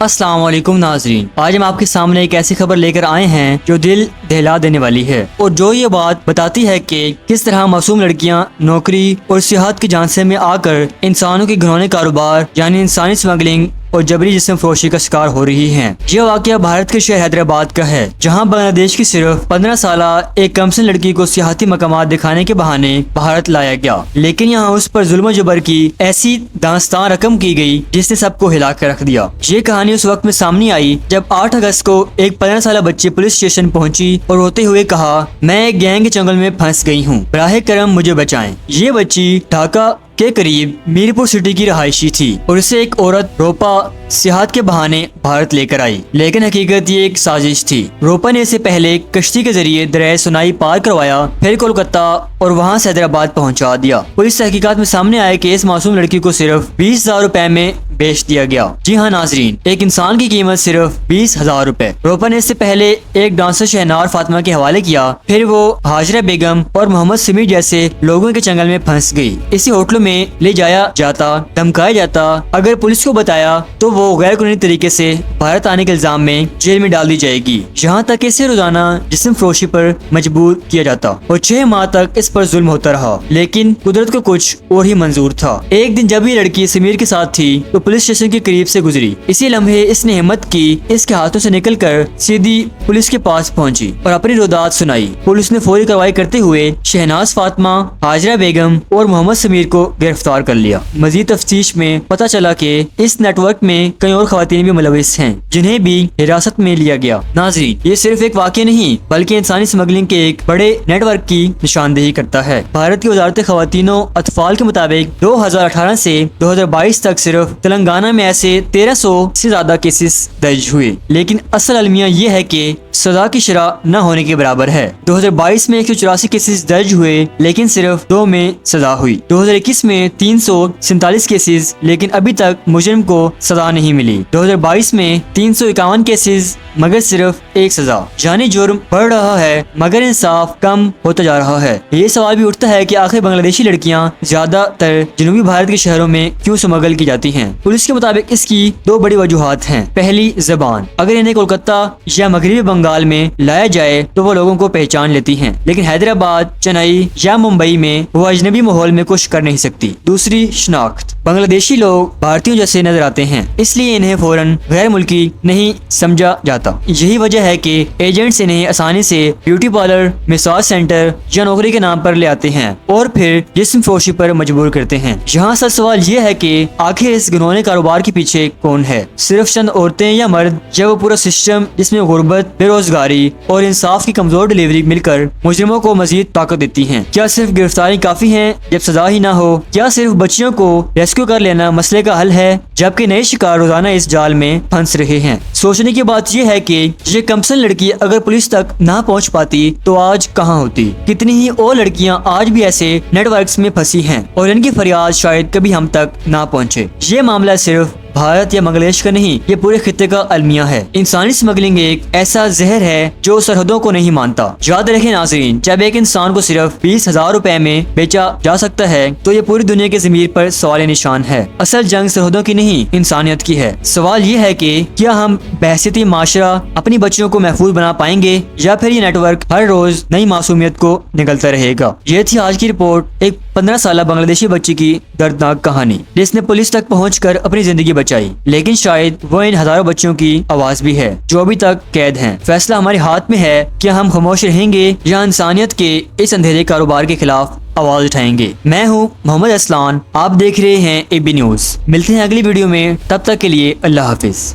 السلام علیکم ناظرین، آج ہم آپ کے سامنے ایک ایسی خبر لے کر آئے ہیں جو دل دہلا دینے والی ہے اور جو یہ بات بتاتی ہے کہ کس طرح معصوم لڑکیاں نوکری اور سیاحت کے جھانسے میں آ کر انسانوں کے گھنونے کاروبار یعنی انسانی اسمگلنگ اور جبری جسم فروشی کا شکار ہو رہی ہیں۔ یہ واقعہ بھارت کے شہر حیدرآباد کا ہے، جہاں بنگلہ دیش کی صرف 15 سالہ ایک کمسن لڑکی کو سیاحتی مقامات دکھانے کے بہانے بھارت لایا گیا، لیکن یہاں اس پر ظلم و جبر کی ایسی داستان رقم کی گئی جس نے سب کو ہلا کر رکھ دیا۔ یہ کہانی اس وقت میں سامنے آئی جب 8 اگست کو ایک 15 سالہ بچی پولیس اسٹیشن پہنچی اور روتے ہوئے کہا، میں ایک گینگ کے چنگل میں پھنس گئی ہوں، براہ کرم مجھے بچائیں۔ یہ بچی ڈھاکہ کے قریب میر پور سٹی کی رہائشی تھی اور اسے ایک عورت روپا سیاحت کے بہانے بھارت لے کر آئی، لیکن حقیقت یہ ایک سازش تھی۔ روپا نے اسے پہلے کشتی کے ذریعے دریائے سونائی پار کروایا، پھر کولکتہ اور وہاں سے حیدرآباد پہنچا دیا۔ پولیس تحقیقات میں سامنے آیا کہ اس معصوم لڑکی کو صرف 20,000 روپے میں بیچ دیا گیا۔ جی ہاں ناظرین، ایک انسان کی قیمت صرف 20,000 روپے۔ روپا نے اس سے پہلے ایک ڈانسر شہنار فاطمہ کے حوالے کیا، پھر وہ ہاجرہ بیگم اور محمد سمیع جیسے لوگوں کے چنگل میں پھنس گئی۔ اسی ہوٹلوں میں لے جایا جاتا، دھمکایا جاتا، اگر پولیس کو بتایا تو وہ غیر قانونی طریقے سے بھارت آنے کے الزام میں جیل میں ڈال دی جائے گی، یہاں تک اسے روزانہ جسم فروشی پر مجبور کیا جاتا اور 6 ماہ تک اس پر ظلم ہوتا رہا، لیکن قدرت کو کچھ اور ہی منظور تھا۔ ایک دن جب یہ لڑکی سمیر کے ساتھ تھی تو پولیس اسٹیشن کے قریب سے گزری، اسی لمحے اس نے ہمت کی، اس کے ہاتھوں سے نکل کر سیدھی پولیس کے پاس پہنچی اور اپنی روداد سنائی۔ پولیس نے فوری کارروائی کرتے ہوئے شہناز فاطمہ، ہاجرہ بیگم اور محمد سمیر کو گرفتار کر لیا۔ مزید تفتیش میں پتہ چلا کہ اس نیٹ ورک میں کئی اور خواتین بھی ملوث ہیں جنہیں بھی حراست میں لیا گیا۔ ناظرین، یہ صرف ایک واقعہ نہیں بلکہ انسانی اسمگلنگ کے ایک بڑے نیٹ ورک کی نشاندہی کرتا ہے۔ بھارت کی وزارت خواتین و اطفال کے مطابق 2018 سے 2022 تک صرف تلنگانہ میں ایسے 1300 سے زیادہ کیسز درج ہوئے، لیکن اصل المیہ یہ ہے کہ سزا کی شرح نہ ہونے کے برابر ہے۔ 2022 میں 184 کیسز درج ہوئے لیکن صرف 2 میں سزا ہوئی۔ 2021 میں 347 کیسز لیکن ابھی تک مجرم کو سزا نہیں ملی۔ 2022 میں 351 کیسز مگر صرف 1 سزا، یعنی جرم بڑھ رہا ہے مگر انصاف کم ہوتا جا رہا ہے۔ یہ سوال بھی اٹھتا ہے کہ آخر بنگلہ دیشی لڑکیاں زیادہ تر جنوبی بھارت کے شہروں میں کیوں اسمگل کی جاتی ہیں؟ پولیس کے مطابق اس کی 2 بڑی وجوہات ہیں۔ پہلی، زبان۔ اگر انہیں کولکتہ یا مغربی بنگال میں لایا جائے تو وہ لوگوں کو پہچان لیتی ہیں، لیکن حیدرآباد، چنئی یا ممبئی میں وہ اجنبی ماحول میں کچھ کر نہیں سکتی۔ دوسری، شناخت۔ بنگلہ دیشی لوگ بھارتیوں جیسے نظر آتے ہیں، اس لیے انہیں فوراً غیر ملکی نہیں سمجھا جاتا۔ یہی وجہ ہے کہ ایجنٹس انہیں آسانی سے بیوٹی پارلر، مساج سینٹر یا نوکری کے نام پر لے آتے ہیں اور پھر جسم فروشی پر مجبور کرتے ہیں۔ یہاں اصل سوال یہ ہے کہ آخر اس گھنونے کاروبار کے پیچھے کون ہے؟ صرف چند عورتیں یا مرد، یا وہ پورا سسٹم جس میں غربت، بے روزگاری اور انصاف کی کمزور ڈلیوری مل کر مجرموں کو مزید طاقت دیتی ہیں؟ کیا صرف گرفتاری کافی ہے جب سزا ہی نہ ہو؟ کیا صرف بچیوں کو ریسکیو کر لینا مسئلے کا حل ہے جبکہ نئے شکار روزانہ اس جال میں پھنس رہے ہیں؟ سوچنے کی بات یہ ہے کہ یہ کمسن لڑکی اگر پولیس تک نہ پہنچ پاتی تو آج کہاں ہوتی؟ کتنی ہی اور لڑکیاں آج بھی ایسے نیٹ ورکس میں پھنسی ہیں اور ان کی فریاد شاید کبھی ہم تک نہ پہنچے۔ یہ معاملہ صرف بھارت یا بنگلہ دیش کا نہیں، یہ پورے خطے کا المیہ ہے۔ انسانی اسمگلنگ ایک ایسا زہر ہے جو سرحدوں کو نہیں مانتا۔ یاد رکھیں ناظرین، جب ایک انسان کو صرف 20,000 روپے میں بیچا جا سکتا ہے تو یہ پوری دنیا کے ضمیر پر سوال نشان ہے۔ اصل جنگ سرحدوں کی نہیں، انسانیت کی ہے۔ سوال یہ ہے کہ کیا ہم بحثیتی معاشرہ اپنی بچیوں کو محفوظ بنا پائیں گے یا پھر یہ نیٹ ورک ہر روز نئی معصومیت کو نگلتا رہے گا؟ یہ تھی آج کی رپورٹ، ایک 15 سالہ بنگلہ دیشی بچی کی دردناک کہانی جس نے پولیس تک پہنچ کر اپنی زندگی بچائی، لیکن شاید وہ ان ہزاروں بچوں کی آواز بھی ہے جو ابھی تک قید ہیں۔ فیصلہ ہمارے ہاتھ میں ہے کہ ہم خاموش رہیں گے یا انسانیت کے اس اندھیرے کاروبار کے خلاف آواز اٹھائیں گے۔ میں ہوں محمد اسلان، آپ دیکھ رہے ہیں AB نیوز۔ ملتے ہیں اگلی ویڈیو میں، تب تک کے لیے اللہ حافظ۔